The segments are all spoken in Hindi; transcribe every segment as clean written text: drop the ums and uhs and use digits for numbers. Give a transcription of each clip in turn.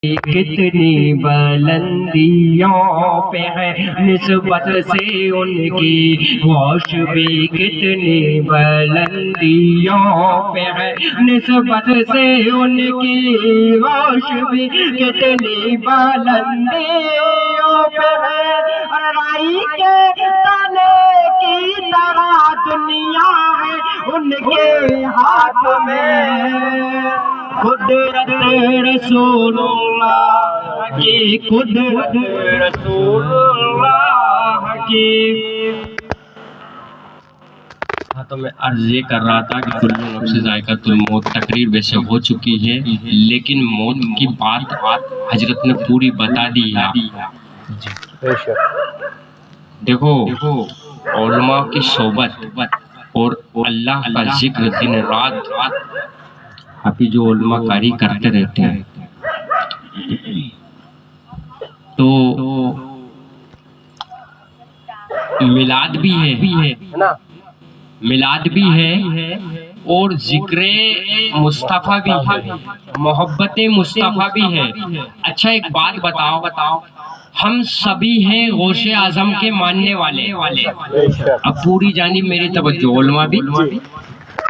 कितनी बुलंदियों पे है निस्बत से उनकी होश भी कितनी बुलंदियों पे है निस्बत से उनकी होश भी कितनी बुलंदियों पे है। और राई के तने की तरह दुनिया है उनके हाथ में। कुदरत रसूलुल्लाह की, कुदरत रसूलुल्लाह की। हाँ, तो मैं अर्ज ये कर रहा था कि कुल्लू नफ्स ज़ायक़ातुल मौत तकरीर वैसे हो चुकी है, लेकिन मौत की बात हजरत ने पूरी बता दी है। देखो, उलमा की सोबत और अल्लाह का जिक्र दिन रात अभी जो उलमा कारी करते रहते हैं, तो मिलाद भी है ना, मिलाद भी है और जिक्रे मुस्तफ़ा भी है, मोहब्बत मुस्तफ़ा भी है। अच्छा, एक बात बताओ, हम सभी हैं गौसे आजम के मानने वाले। अब पूरी जानिब मेरी तवज्जो उलमा भी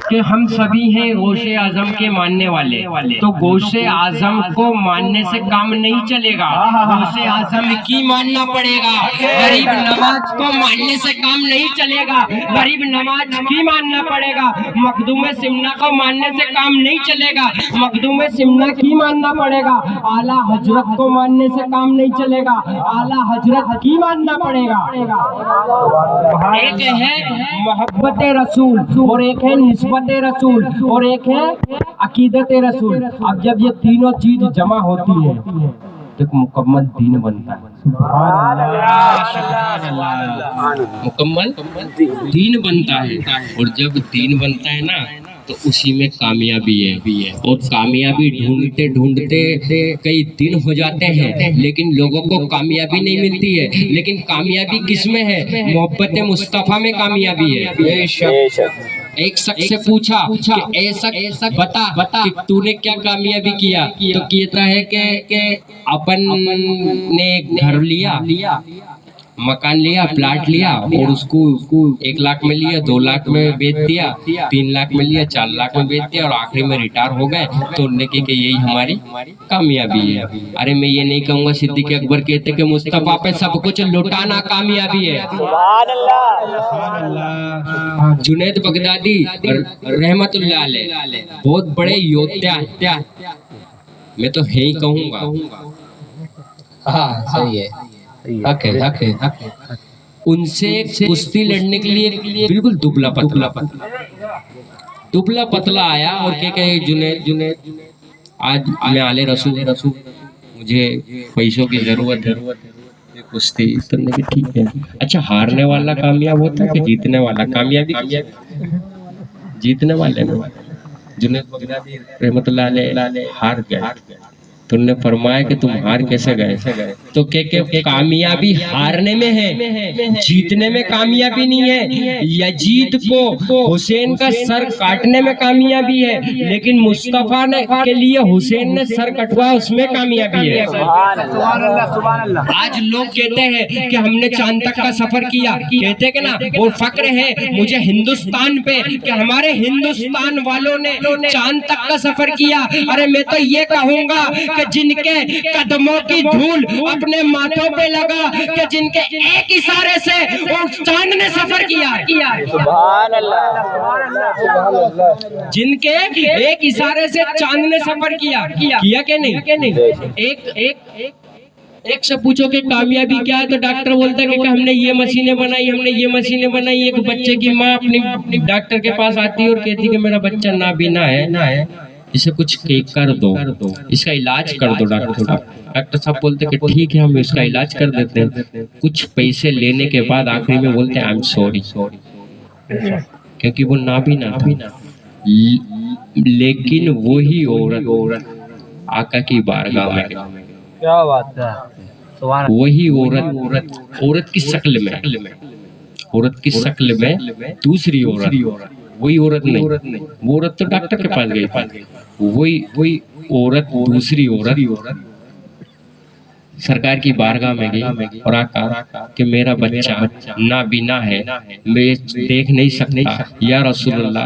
कि हम सभी हैं गौसे आजम के मानने वाले। तो गौसे आजम को मानने से काम नहीं चलेगा, गौसे आजम की मानना पड़ेगा। गरीब नवाज को मानने से काम नहीं चलेगा, गरीब नवाज की मानना पड़ेगा। मखदूम सिमना को मानने से काम नहीं चलेगा, मखदूम सिमना की मानना पड़ेगा। आला हजरत को मानने से काम नहीं चलेगा, आला हजरत की मानना पड़ेगा। एक है मोहब्बत रसूल और एक है निस्बत रसूल और एक है अकीदत रसूल। अब जब ये तीनों चीज जमा होती है तो एक मुकम्मल दीन बनता है। मुकम्मल दीन बनता है, और जब दीन बनता है ना तो उसी में कामयाबी है। और कामयाबी ढूंढते ढूंढते कई दिन हो जाते हैं, लेकिन लोगों को कामयाबी नहीं मिलती है। लेकिन कामयाबी किस में है? मोहब्बत मुस्तफ़ा में कामयाबी है। एक शख्स से पूछा कि ऐसा बता कि तूने क्या कामयाबी किया, तो कहता है कि अपन ने घर लिया, मकान लिया, प्लाट लिया, और उसको 1 लाख में लिया, 2 लाख में बेच दिया, 3 लाख में लिया, 4 लाख में बेच दिया, और आखिरी में रिटायर हो गए। तो उन्होंने कहा कि यही हमारी कामयाबी है। अरे मैं ये नहीं कहूँगा, सिद्दीक़ अकबर कहते कि मुस्तफ़ा पे सब कुछ लुटाना कामयाबी है। जुनैद बगदादी रहमतुल्लाह अलैह बहुत बड़े योद्धा, मैं तो है ही कहूँगा। हाँ, सही है। उनसे कुश्ती लड़ने के लिए बिल्कुल दुबला पतला आया और कहे जुनैद आज मैं आले रसूल, मुझे पैसों की जरूरत है, कुश्ती करने की। ठीक है, अच्छा, हारने वाला कामयाब होता है कि जीतने वाला? कामयाबी जीतने वाले में। जुनैद बगदादी रहमतुल्लाह अलैह हार गए, तो उन्होंने फरमाया कि तुम हार कैसे गए? तो के कामयाबी हारने में है, जीतने में कामयाबी नहीं है। यजीद को हुसैन का सर काटने में कामयाबी है, लेकिन मुस्तफा ने के लिए हुसैन ने सर कटवाया, उसमें कामयाबी है। आज लोग कहते हैं कि हमने चांद तक का सफर किया, कहते कि ना वो फक्र है मुझे हिंदुस्तान पे कि हमारे हिंदुस्तान वालों ने चांद तक का सफर किया। अरे मैं तो ये कहूँगा कि जिनके कदमों की धूल अपने माथों पे लगा, कि जिनके एक इशारे से वो चांद ने सफर किया। सुभान अल्लाह। जिनके एक इशारे से चांद ने सफर किया कि नहीं? एक से पूछो कि कामयाबी क्या है, तो डॉक्टर बोलता है कि हमने ये मशीनें बनाई। एक बच्चे की माँ अपनी डॉक्टर के पास आती है और कहती है कि मेरा बच्चा नाबीना है, इसे कुछ कर दो, इसका इलाज कर दो। डॉक्टर साहब बोलते कि ठीक है, हम इसका इलाज कर देते हैं। कुछ पैसे लेने के बाद आखिरी में बोलते हैं आई एम सॉरी, क्योंकि वो नाबीना था। लेकिन वही औरत आका की बारगाह में, क्या बात है, वही औरत की शक्ल में दूसरी औरत, वही औरत नहीं, वो औरत तो डॉक्टर के पास गई थी, वही औरत दूसरी औरत सरकार की बारगाह में गई और आका कि मेरा बच्चा नाबीना है, मैं देख नहीं सकता, या रसूलुल्लाह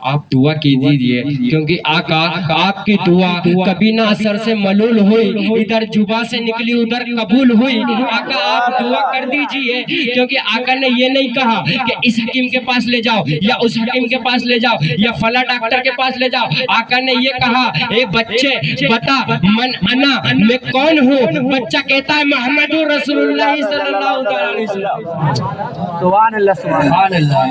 आप दुआ कीजिए, क्योंकि आका आपकी दुआ कभी ना असर से मलूल हुई, इधर जुबा से निकली उधर कबूल हुई। आका आप दुआ कर दीजिए, क्योंकि आका ने ये नहीं कहा कि इस हकीम के पास ले जाओ या उस हकीम के पास ले जाओ या फला डॉक्टर के पास ले जाओ। आका ने ये कहा, ए बच्चे बता मन अना, मैं कौन हूँ? बच्चा कहता है मोहम्मदुर रसूलुल्लाह सल्लल्लाहु अलैहि वसल्लम। सुभान अल्लाह, सुभान अल्लाह।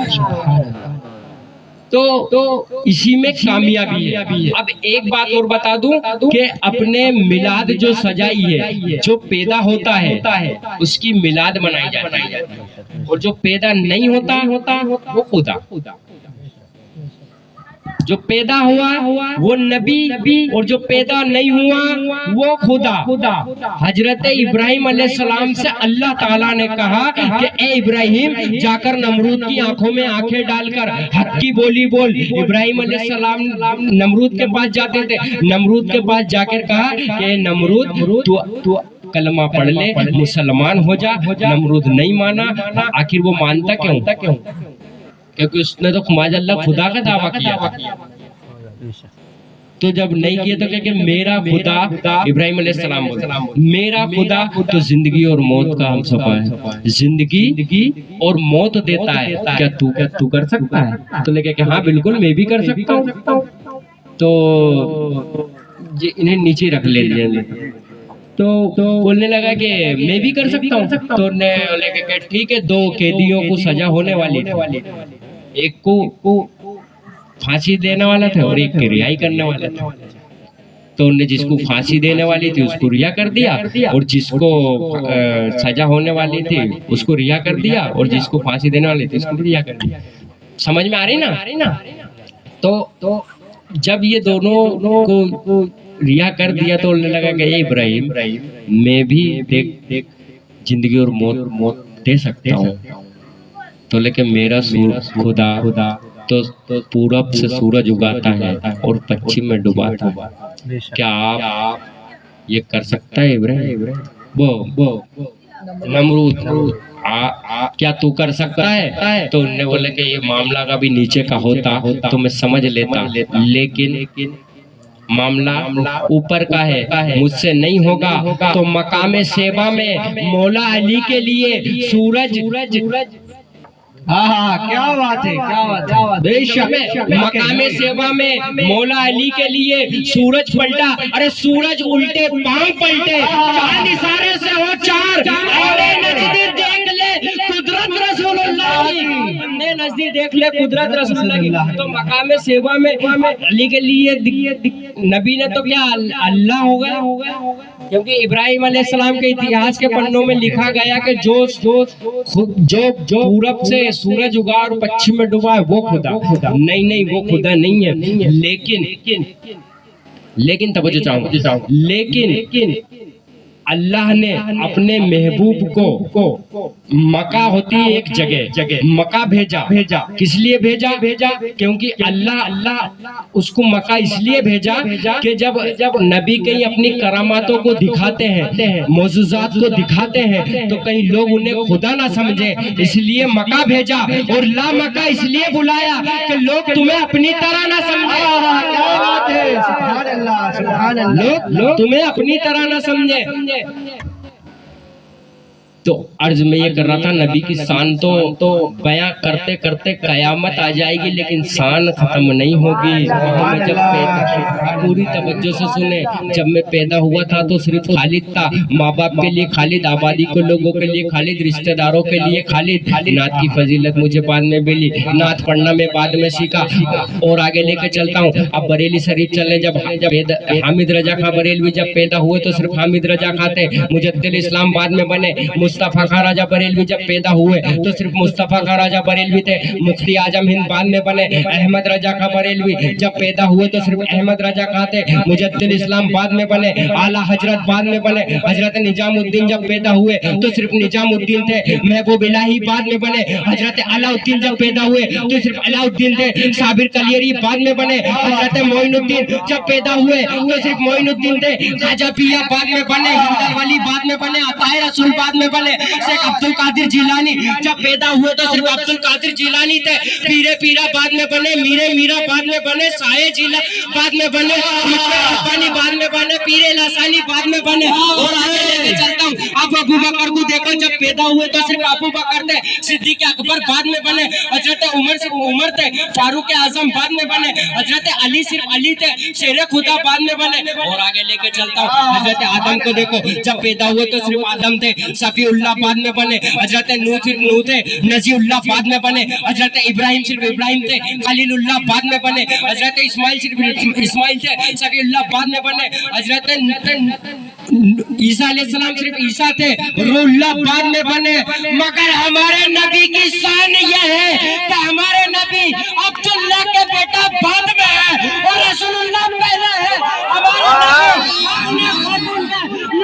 तो इसी में कामयाबी है। अब एक बात और बता दूं कि अपने मिलाद जो सजाई है, जो पैदा होता है उसकी मिलाद मनाई जाती है, और जो पैदा नहीं होता वो खुदा। जो पैदा हुआ वो नबी, और जो पैदा नहीं हुआ वो खुदा। हजरत इब्राहिम अलैहिस्सलाम से अल्लाह ताला ने कहा कि ए इब्राहिम, जाकर नमरूद की आंखों में आंखें डालकर हक की बोली बोल। इब्राहिम अलैहिस्सलाम नमरूद के पास जाते थे, नमरूद के पास जाकर कहा कि नमरूद तू कलमा पढ़ ले, मुसलमान हो जा। नमरूद नहीं माना। आखिर वो मानता क्यों? क्योंकि उसने तो माजल्ला खुदा का दावा किया। तो जब नहीं किया तो क्या मेरा खुदा, इब्राहिम अलैहिस्सलाम बोलते मेरा खुदा तो जिंदगी और मौत का हम सफा है, जिंदगी और मौत देता है, क्या तू कर सकता है? तो लेके हाँ बिल्कुल मैं भी कर सकता हूँ। तो इन्हें नीचे रख ले। तो बोलने लगा कि मैं भी कर सकता हूँ। तो लेके ठीक है, दो कैदियों को सजा होने वाली थी, एक को फांसी देने वाला था और एक की रिहाई करने वाला था। तो उन्हें जिसको फांसी देने वाली थी उसको रिहा कर दिया, और जिसको सजा होने वाली थी उसको रिहा कर दिया, और जिसको फांसी देने वाली थी उसको रिहा कर दिया। समझ में आ रही ना? तो जब ये दोनों को रिहा कर दिया तो उन्हें लगा कि इब्राहिम मैं भी देख जिंदगी और मौत दे सकता हूँ। तो लेकिन मेरा खुदा तो पूरब से सूरज उगाता है और पश्चिम में डुबाता है। क्या आप ये कर सकता है इब्राहिम? वो नमरूद क्या तू कर सकता है? तो उन्होंने बोले कि ये मामला का भी नीचे का होता तो मैं समझ लेता, लेकिन मामला ऊपर का है, मुझसे नहीं होगा। तो मकामे सेवा में मौला अली के लिए सूरज क्या बात है, क्या बात। बेशक मकामे सेवा में मौला अली के लिए सूरज पलटा। अरे सूरज उल्टे पांव पलटे, चांद इशारे से हो चार, नजदीक देख ले कुदरत रसूलुल्लाह की, नजदीक देख ले कुदरत रसूलुल्लाह की। तो मकामे सेवा में अली के लिए नबी ने तो क्या अल्लाह हो गया, क्योंकि इब्राहिम अलैहिस्सलाम के इतिहास के पन्नों में लिखा गया कि जो पूरब से सूरज उगा और पश्चिम में डूबा है वो खुदा। नहीं वो खुदा नहीं है। लेकिन तवज्जो चाहूंगा, लेकिन अल्लाह ने अपने महबूब को मक्का होती है एक जगह मक्का भेजा। किस लिए भेजा? क्योंकि अल्लाह उसको मक्का इसलिए भेजा कि जब नबी कहीं अपनी करामातों को दिखाते हैं, मौजूजात को दिखाते हैं, तो कहीं लोग उन्हें खुदा ना समझे, इसलिए मक्का भेजा। और ला मक्का इसलिए बुलाया कि लोग तुम्हें अपनी तरह ना समझे। लोग तुम्हें अपनी तरह ना समझे। तो अर्ज में ये कर रहा था, नबी की शान तो बयां करते करते कयामत आ जाएगी, लेकिन शान खत्म नहीं होगी। हमें जब पूरी तवज्जो से सुने, जब मैं पैदा हुआ था तो सिर्फ खालिद था, माँ बाप के लिए खालिद, आबादी को लोगों के लिए खालिद, रिश्तेदारों के लिए खालिद। नात की फजीलत मुझे बाद में मिली, नात पढ़ना मैं बाद में सीखा। और आगे लेके चलता हूँ। अब बरेली शरीफ चले, जब हामिद रजा खां बरेलवी जब पैदा हुए तो सिर्फ हामिद रजा खां थे, मुजद्दिद इस्लाम बाद में बने। मुस्तफ़ा का राजा बरेलवी जब पैदा हुए तो सिर्फ मुस्तफ़ा का राजा बरेलवी थे। मुफ्ती आजम हिंद बाद में बने। अहमद रजा का बरेलवी जब पैदा हुए तो सिर्फ अहमद रजा का थे। मुजद्दिद इस्लाम बाद में बने। आला हजरत बाद में बने। हजरत निजामुद्दीन जब पैदा हुए तो सिर्फ निजामुद्दीन थे। महबूब इलाही बाद में बने। हजरत अलाउद्दीन जब पैदा हुए तो सिर्फ अलाउद्दीन थे। साबिर कलियरी बाद में बने। हजरत मोइनुद्दीन जब पैदा हुए तो सिर्फ मोइनुद्दीन थे। ख्वाजा पिया बाद में बने। हिंदर वली बाद में बने। अताए रसूल बाद में बने। शेख अब्दुल कादिर जिलानी जब पैदा हुए तो सिर्फ अब्दुल कादिर जिलानी थे। पीरे पीरा बाद में बने। मीरे मीरा बाद में बने। साये जिला बाद में बने। रब्बानी बाद में बने। पीरे लासानी बाद में बने। और आगे लेके चलता हूँ। अब अबू बकर को देखो जब पैदा हुए तो सिर्फ अबू बकर थे। सिद्दीक अकबर बाद में बने। हजरत उमर सिर्फ उमर थे। फारूक आजम बाद में बने। हजरत अली सिर्फ अली थे। शेर खुदा बाद में बने। और आगे लेके चलता हूँ। हजरत आदम को देखो जब पैदा हुए तो सिर्फ आदम थे। सफीउल्लाह बाद में बने। हजरत नूह सिर्फ नूह थे। नजीउल्लाह बाद में बने। हजरत इब्राहिम सिर्फ इब्राहिम थे। खलीलुल्लाह बाद में बने। हजरत इस्माइल सिर्फ इस्माइल थे। सफीउल्लाह बाद में बने। हजरत ईसा अलैहिस्सलाम सिर्फ ईसा थे। रूहुल्लाह बाद में बने। मगर हमारे नबी की शान यह है कि हमारे नबी अब्दुल्लाह के बेटा बाद में है और रसूलुल्लाह पहले है।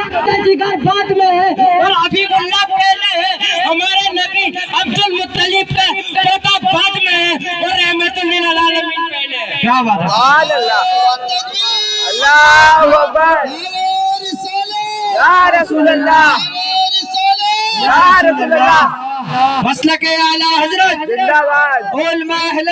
हमारे जिगर बाद में है और हबीबुल्लाह पहले है। हमारे नबी अब्दुल मुत्तलिब का बेटा बाद में है और रहमतुल लिल आलमीन पहले है। क्या बात है। अल्लाहु अकबर। या रसूल अल्लाह, या रसूल अल्लाह। मसलक आला हजरत जिंदाबाद। उलमा अहले